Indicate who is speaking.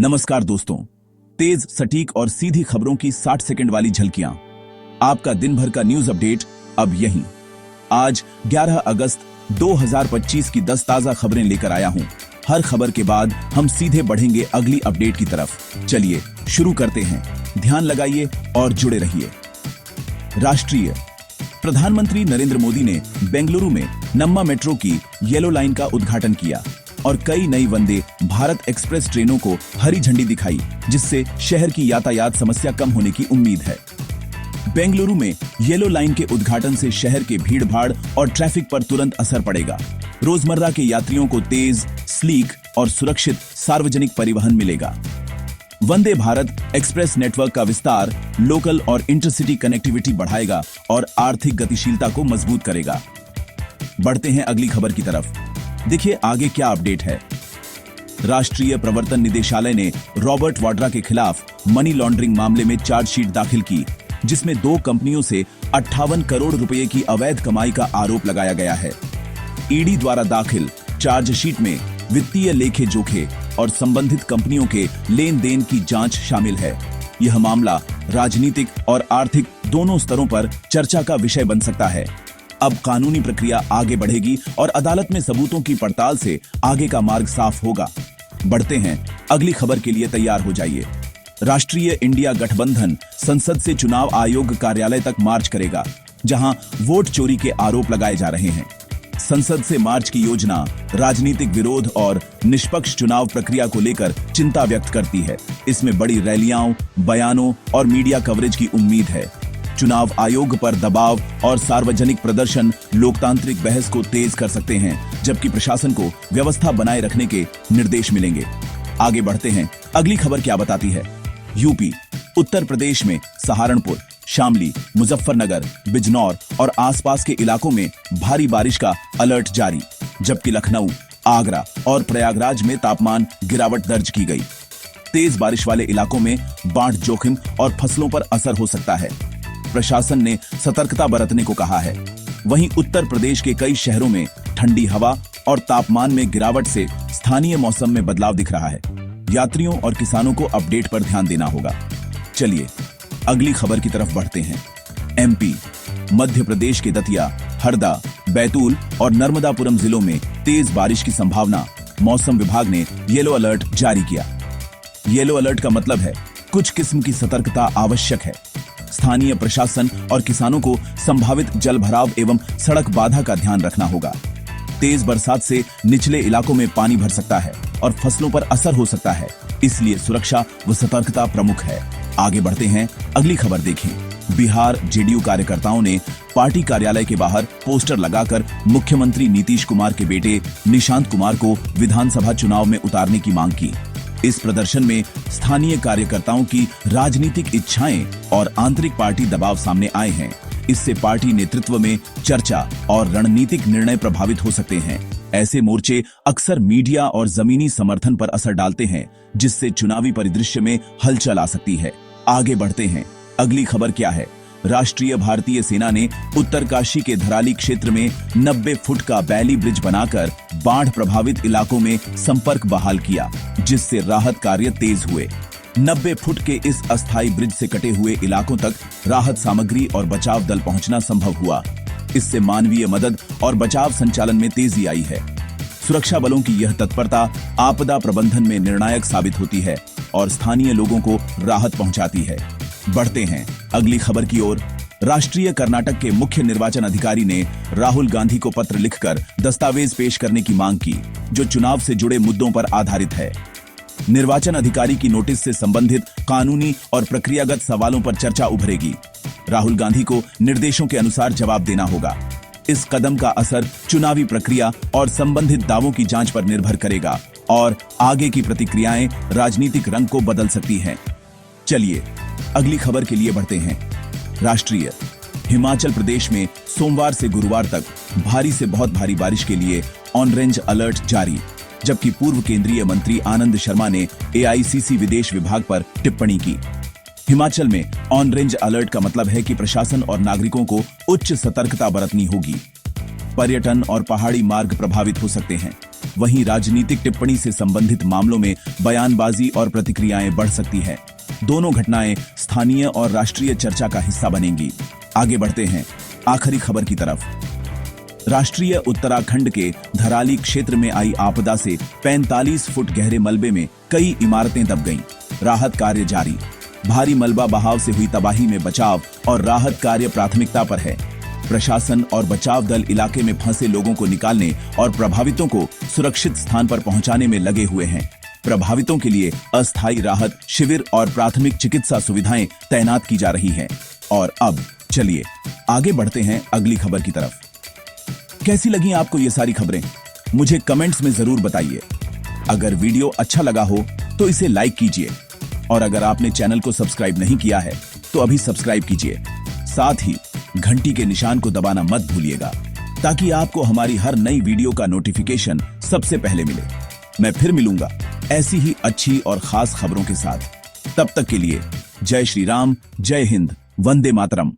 Speaker 1: नमस्कार दोस्तों, तेज, सटीक और सीधी खबरों की 60 सेकंड वाली झलकियां। आपका दिन भर का न्यूज अपडेट अब यहीं। आज 11 अगस्त 2025 की 10 ताजा खबरें लेकर आया हूं। हर खबर के बाद हम सीधे बढ़ेंगे अगली अपडेट की तरफ। चलिए शुरू करते हैं। ध्यान लगाइए और जुड़े रहिए। राष्ट्रीय प्रधानमंत्री नरेंद्र मोदी ने बेंगलुरु में नम्मा मेट्रो की येलो लाइन का उद्घाटन किया और कई नई वंदे भारत एक्सप्रेस ट्रेनों को हरी झंडी दिखाई, जिससे शहर की यातायात समस्या कम होने की उम्मीद है। बेंगलुरु में येलो लाइन के उद्घाटन से शहर के भीड़-भाड़ और ट्रैफिक पर तुरंत असर पड़ेगा। रोजमर्रा के यात्रियों को तेज, स्लीक और सुरक्षित सार्वजनिक परिवहन मिलेगा। वंदे भारत एक्सप्रेस नेटवर्क का विस्तार लोकल और इंटरसिटी कनेक्टिविटी बढ़ाएगा और आर्थिक गतिशीलता को मजबूत करेगा। बढ़ते हैं अगली खबर की तरफ। देखिए आगे क्या अपडेट है। राष्ट्रीय प्रवर्तन निदेशालय ने रॉबर्ट वाड्रा के खिलाफ मनी लॉन्ड्रिंग मामले में चार्जशीट दाखिल की, जिसमें 2 कंपनियों से 58 करोड़ रुपए की अवैध कमाई का आरोप लगाया गया है। ईडी द्वारा दाखिल चार्जशीट में वित्तीय लेखे जोखे और संबंधित कंपनियों के लेन देन की जांच शामिल है। यह मामला राजनीतिक और आर्थिक दोनों स्तरों पर चर्चा का विषय बन सकता है। अब कानूनी प्रक्रिया आगे बढ़ेगी और अदालत में सबूतों की पड़ताल से आगे का मार्ग साफ होगा। बढ़ते हैं अगली खबर के लिए, तैयार हो जाइए। राष्ट्रीय इंडिया गठबंधन संसद से चुनाव आयोग कार्यालय तक मार्च करेगा, जहां वोट चोरी के आरोप लगाए जा रहे हैं। संसद से मार्च की योजना राजनीतिक विरोध और निष्पक्ष चुनाव प्रक्रिया को लेकर चिंता व्यक्त करती है। इसमें बड़ी रैलियां, बयानों और मीडिया कवरेज की उम्मीद है। चुनाव आयोग पर दबाव और सार्वजनिक प्रदर्शन लोकतांत्रिक बहस को तेज कर सकते हैं, जबकि प्रशासन को व्यवस्था बनाए रखने के निर्देश मिलेंगे। आगे बढ़ते हैं। अगली खबर क्या बताती है। यूपी, उत्तर प्रदेश में सहारनपुर, शामली, मुजफ्फरनगर, बिजनौर और आसपास के इलाकों में भारी बारिश का अलर्ट जारी, जबकि लखनऊ, आगरा और प्रयागराज में तापमान गिरावट दर्ज की गई। तेज बारिश वाले इलाकों में बाढ़ जोखिम और फसलों पर असर हो सकता है। प्रशासन ने सतर्कता बरतने को कहा है। वहीं उत्तर प्रदेश के कई शहरों में ठंडी हवा और तापमान में गिरावट से स्थानीय मौसम में बदलाव दिख रहा है। यात्रियों और किसानों को अपडेट पर ध्यान देना होगा। चलिए अगली खबर की तरफ बढ़ते हैं। एमपी, मध्य प्रदेश के दतिया, हरदा, बैतूल और नर्मदापुरम जिलों में तेज बारिश की संभावना। मौसम विभाग ने येलो अलर्ट जारी किया। येलो अलर्ट का मतलब है कुछ किस्म की सतर्कता आवश्यक है। स्थानीय प्रशासन और किसानों को संभावित जलभराव एवं सड़क बाधा का ध्यान रखना होगा। तेज बरसात से निचले इलाकों में पानी भर सकता है और फसलों पर असर हो सकता है, इसलिए सुरक्षा व सतर्कता प्रमुख है। आगे बढ़ते हैं। अगली खबर देखें। बिहार जेडीयू कार्यकर्ताओं ने पार्टी कार्यालय के बाहर पोस्टर लगाकर मुख्यमंत्री नीतीश कुमार के बेटे निशांत कुमार को विधानसभा चुनाव में उतारने की मांग की। इस प्रदर्शन में स्थानीय कार्यकर्ताओं की राजनीतिक इच्छाएं और आंतरिक पार्टी दबाव सामने आए हैं। इससे पार्टी नेतृत्व में चर्चा और रणनीतिक निर्णय प्रभावित हो सकते हैं। ऐसे मोर्चे अक्सर मीडिया और जमीनी समर्थन पर असर डालते हैं, जिससे चुनावी परिदृश्य में हलचल आ सकती है। आगे बढ़ते हैं। अगली खबर क्या है। राष्ट्रीय भारतीय सेना ने उत्तरकाशी के धराली क्षेत्र में 90 फुट का बैली ब्रिज बनाकर बाढ़ प्रभावित इलाकों में संपर्क बहाल किया, जिससे राहत कार्य तेज हुए। 90 फुट के इस अस्थायी ब्रिज से कटे हुए इलाकों तक राहत सामग्री और बचाव दल पहुंचना संभव हुआ। इससे मानवीय मदद और बचाव संचालन में तेजी आई है। सुरक्षा बलों की यह तत्परता आपदा प्रबंधन में निर्णायक साबित होती है और स्थानीय लोगों को राहत पहुंचाती है। बढ़ते हैं अगली खबर की ओर। राष्ट्रीय कर्नाटक के मुख्य निर्वाचन अधिकारी ने राहुल गांधी को पत्र लिखकर दस्तावेज पेश करने की मांग की, जो चुनाव से जुड़े मुद्दों पर आधारित है। निर्वाचन अधिकारी की नोटिस से संबंधित कानूनी और प्रक्रियागत सवालों पर चर्चा उभरेगी। राहुल गांधी को निर्देशों के अनुसार जवाब देना होगा। इस कदम का असर चुनावी प्रक्रिया और संबंधित दावों की जांच पर निर्भर करेगा और आगे की प्रतिक्रियाएं राजनीतिक रंग को बदल सकती हैं। चलिए अगली खबर के लिए बढ़ते हैं। राष्ट्रीय हिमाचल प्रदेश में सोमवार से गुरुवार तक भारी से बहुत भारी बारिश के लिए ऑरेंज अलर्ट जारी, जबकि पूर्व केंद्रीय मंत्री आनंद शर्मा ने एआईसीसी विदेश विभाग पर टिप्पणी की। हिमाचल में ऑरेंज अलर्ट का मतलब है कि प्रशासन और नागरिकों को उच्च सतर्कता बरतनी होगी। पर्यटन और पहाड़ी मार्ग प्रभावित हो सकते हैं। वहीं राजनीतिक टिप्पणी से संबंधित मामलों में बयानबाजी और प्रतिक्रियाएं बढ़ सकती है। दोनों घटनाएं स्थानीय और राष्ट्रीय चर्चा का हिस्सा बनेंगी। आगे बढ़ते हैं आखिरी खबर की तरफ। राष्ट्रीय उत्तराखंड के धराली क्षेत्र में आई आपदा से 45 फुट गहरे मलबे में कई इमारतें दब गईं। राहत कार्य जारी। भारी मलबा बहाव से हुई तबाही में बचाव और राहत कार्य प्राथमिकता पर है। प्रशासन और बचाव दल इलाके में फंसे लोगों को निकालने और प्रभावितों को सुरक्षित स्थान पर पहुंचाने में लगे हुए हैं। प्रभावितों के लिए अस्थायी राहत शिविर और प्राथमिक चिकित्सा सुविधाएं तैनात की जा रही हैं। और अब चलिए आगे बढ़ते हैं अगली खबर की तरफ। कैसी लगी आपको ये सारी खबरें? मुझे कमेंट्स में जरूर बताइए। अगर वीडियो अच्छा लगा हो तो इसे लाइक कीजिए और अगर आपने चैनल को सब्सक्राइब नहीं किया है तो अभी सब्सक्राइब कीजिए। साथ ही घंटी के निशान को दबाना मत भूलिएगा ताकि आपको हमारी हर नई वीडियो का नोटिफिकेशन सबसे पहले मिले। मैं फिर मिलूंगा ऐसी ही अच्छी और खास खबरों के साथ। तब तक के लिए जय श्री राम, जय हिंद, वंदे मातरम।